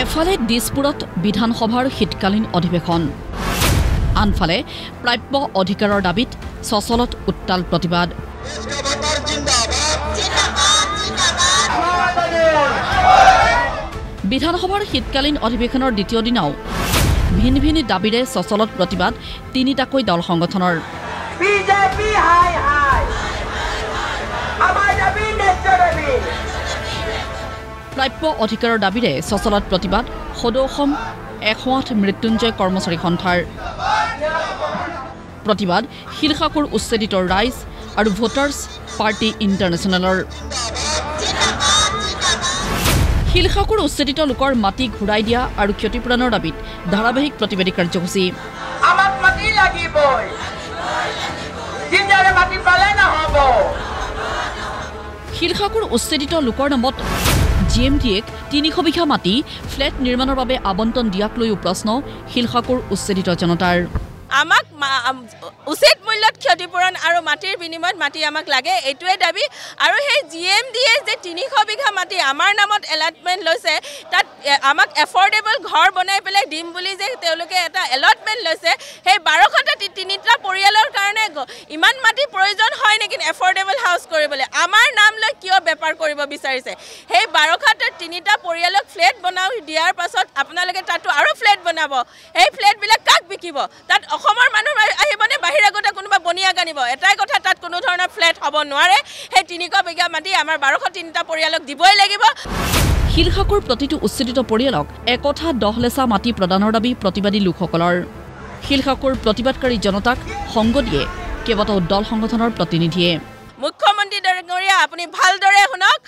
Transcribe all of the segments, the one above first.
এফালে দিছপুৰত বিধানসভাৰ শীতকালীন অধিৱেশন আনফালে প্ৰাপ্য অধিকাৰৰ দাবীত সচলত উত্তাল প্ৰতিবাদ বিধানসভাৰ শীতকালীন অধিৱেশনৰ দ্বিতীয় দিনাও ভিন ভিন দাবীৰে সচলত প্ৰতিবাদ তিনিটাকৈ দল সংগঠনৰ বিজেপি হাই হাই আমাৰ দাবী নেচৰবি প্ৰাপ্য অধিকাৰৰ দাবীৰে সচলত প্ৰতিবাদ সদৌ অসম 108 মৃত্যুঞ্জয় কৰ্মচাৰী সন্থাৰ প্ৰতিবাদ শিলখাকুৰ উচ্ছেদিত ৰাইজ আৰু ভোটাৰ্ছ পাৰ্টি ইণ্টাৰনেশ্যনেলৰ শিলখাকুৰ উচ্ছেদিত লোকৰ মাটি ঘূৰাই দিয়া আৰু ক্ষতিপূৰণৰ দাবীত ধাৰাবাহিক প্ৰতিবাদী কাৰ্যসূচী আমাক মাটি লাগিবই জিঞ্জাৰে মাটি পালে নহব শিলখাকুৰ উচ্ছেদিত লোকৰ নামত জিএমডিএক 300 বিঘা মাটি ফ্লেট নিৰ্মাণৰ বাবে আবণ্টন দিয়াক লৈও প্ৰশ্ন শিলখাকুৰ উচ্ছেদিত জনতাৰ আমাক উচিত মূল্যত ক্ষতিপূৰণ আৰু মাটিৰ বিনিময়ত মাটি আমাক লাগে এইটোৱে দাবী আৰু সেই জিএমডিএ যে 300 বিঘা মাটি আমাৰ নামত এলটমেণ্ট লৈছে তাত আমাক এফৰ্ডেবল ঘৰ বনাই পেলাই দিম বুলি যে তেওঁলোকে এটা এলটমেণ্ট লৈছে সেই 12টা তিনিটা পৰিয়ালৰ কাৰণে ইমান মাটি প্ৰয়োজন হয় নেকি এফৰ্ডেবল হাউচ কৰিবলৈ আমাৰ নাম লৈ কিয় বেপাৰ কৰিব বিচাৰিছে সেই 12টা তিনিটা পৰিয়ালক ফ্লেট বনাও দিয়াৰ পাছত আপোনালোকে তাতো আৰু ফ্লেট বনাব এই ফ্লেটবিলাক কাক বিকিব তাত অসমৰ মানুহ আহিবনে বাহিৰা গটা কোনোবা বনিয়া গানিব এটাই কথা তাত কোনো ধৰণৰ ফ্লেট হ'ব নোৱাৰে সেই 300 বিঘা মাটি আমাৰ 1203টা পৰিয়ালক দিবই লাগিব শিলখাকুৰ প্ৰতিটো উচ্ছেদিত পৰিয়ালক একঠা 10 লেচা মাটি প্ৰদানৰ দাবী প্ৰতিবাদী লোকসকলৰ শিলখাকুৰ প্ৰতিবাদকাৰী জনতাক সংগ দিয়ে কেইবাটাও দল সংগঠনৰ প্ৰতিনিধিয়ে মুখ্যমন্ত্ৰী ডাঙৰীয়া আপুনি ভালদৰে শুনক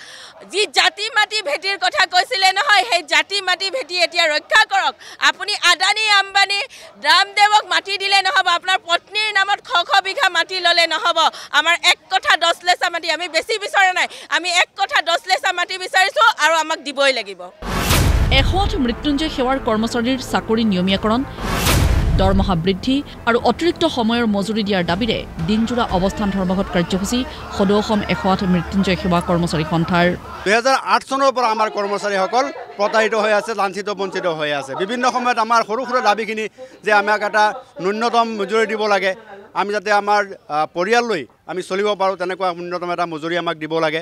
যি জাতি মাটি ভেটিৰ কথা কৈছিলে নহয় সেই জাতি মাটি ভেটি এতিয়া ৰক্ষা কৰক আপুনি আদানী আম্বানী ৰামদেৱক মাটি দিলে নহব আপোনাৰ পত্নীৰ নামত খ বিঘা মাটি ললে নহব আমাৰ এক কথা 10 লেচা মাটি আমি বেছি বিচাৰা নাই আমি এক কথা 10 লেচা মাটি বিচাৰিছো আৰু আমাক দিবই লাগিব 108 মৃত্যুঞ্জয় সেৱাৰ কৰ্মচাৰীৰ চাকৰি নিয়মীয়াকৰণ দৰমহা বৃদ্ধি আৰু অতিৰিক্ত সময়ৰ মজুৰি দিয়াৰ দাবীৰে দিনজোৰা অৱস্থান ধৰ্মঘট কাৰ্যসূচী সদৌ অসম 108 মৃত্যুঞ্জয় সেৱা কৰ্মচাৰী সন্থাৰ 2008 চনৰ পৰা আমাৰ কৰ্মচাৰীসকল প্ৰতাৰিত হৈ আছে লাঞ্ছিত বঞ্চিত হৈ আছে বিভিন্ন সময়ত আমাৰ সৰু সৰু দাবীখিনি যে আমাক এটা ন্যূনতম মজুৰি দিব লাগে আমি যাতে আমাৰ পৰিয়াল লৈ আমি চলিব পাৰোঁ তেনেকুৱা ন্যূনতম এটা মজুৰি আমাক দিব লাগে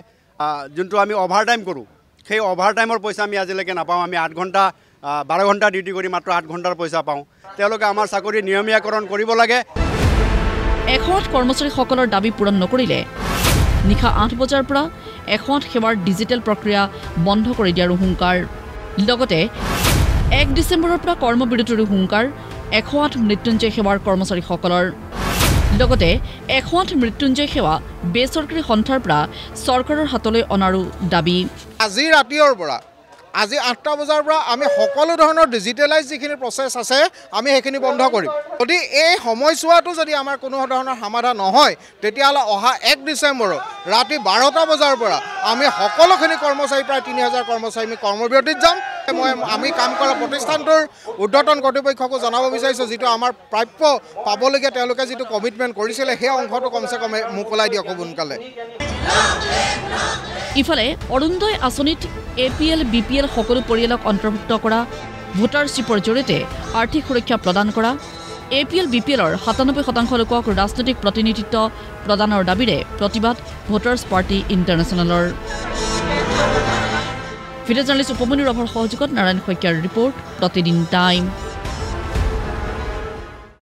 যোনটো আমি অভাৰটাইম কৰোঁ সেই অভাৰটাইমৰ পইচা আমি আজিলৈকে নাপাওঁ আমি 8 ঘণ্টা 12 ঘণ্টা ডিউটি কৰি মাত্ৰ 8 ঘণ্টাৰ পইচা পাওঁ তেওঁলোকে আমাৰ চাকৰি নিয়মীয়াকৰণ কৰিব লাগে 108 কৰ্মচাৰীসকলৰ দাবী পূৰণ নকৰিলে নিশা 8 বজাৰ পৰা 108 সেৱাৰ ডিজিটেল প্ৰক্ৰিয়া বন্ধ কৰি দিয়াৰ হুংকাৰ লগতে 1 ডিচেম্বৰৰ পৰা কৰ্মবিৰতিৰ হুংকাৰ 108 মৃত্যুঞ্জয় সেৱাৰ কৰ্মচাৰীসকলৰ লগতে 108 মৃত্যুঞ্জয় সেৱা বেচৰকাৰী সন্থাৰ পৰা চৰকাৰৰ হাতলৈ অনাৰো দাবী আজি ৰাতিৰ পৰা আজি 8টা বজাৰ পৰা আমি সকলো ধৰণৰ ডিজিটেলাইজ যিখিনি প্ৰচেছ আছে আমি সেইখিনি বন্ধ কৰিম যদি এই সময়ছোৱাটো যদি আমাৰ কোনো ধৰণৰ সমাধান নহয় তেতিয়াহ'লে অহা 1 ডিচেম্বৰত ৰাতি 12টা বজাৰ পৰা আমি সকলোখিনি কৰ্মচাৰী প্ৰায় 3000 কৰ্মচাৰী আমি কৰ্মবিৰতিত যাম আমি কাম কৰা প্ৰতিষ্ঠানটোৰ ঊৰ্ধ্বতন কৰ্তৃপক্ষকো জনাব বিচাৰিছোঁ যিটো আমাৰ প্ৰাপ্য পাবলগীয়া তেওঁলোকে যিটো কমিটমেণ্ট কৰিছিলে সেই অংশটো কমচে কম মোকলাই দিয়ক সোনকালে ইফালে অৰুণোদয় আঁচনিত APL BPL সকলো পৰিয়ালক অন্তৰ্ভুক্ত কৰা ভোটাৰশ্বিপৰ জৰিয়তে আৰ্থিক সুৰক্ষা প্ৰদান কৰা APL BPLৰ 97% লোকক ৰাজনৈতিক প্ৰতিনিধিত্ব প্ৰদানৰ দাবীৰে প্ৰতিবাদ ভোটাৰ্ছ পাৰ্টি ইণ্টাৰনেশ্যনেলৰ ভিডিঅ' জাৰ্নেলিষ্ট উপমন্যু ৰভৰ সহযোগত নাৰায়ণ শইকীয়াৰ ৰিপৰ্ট প্ৰতিদিন টাইম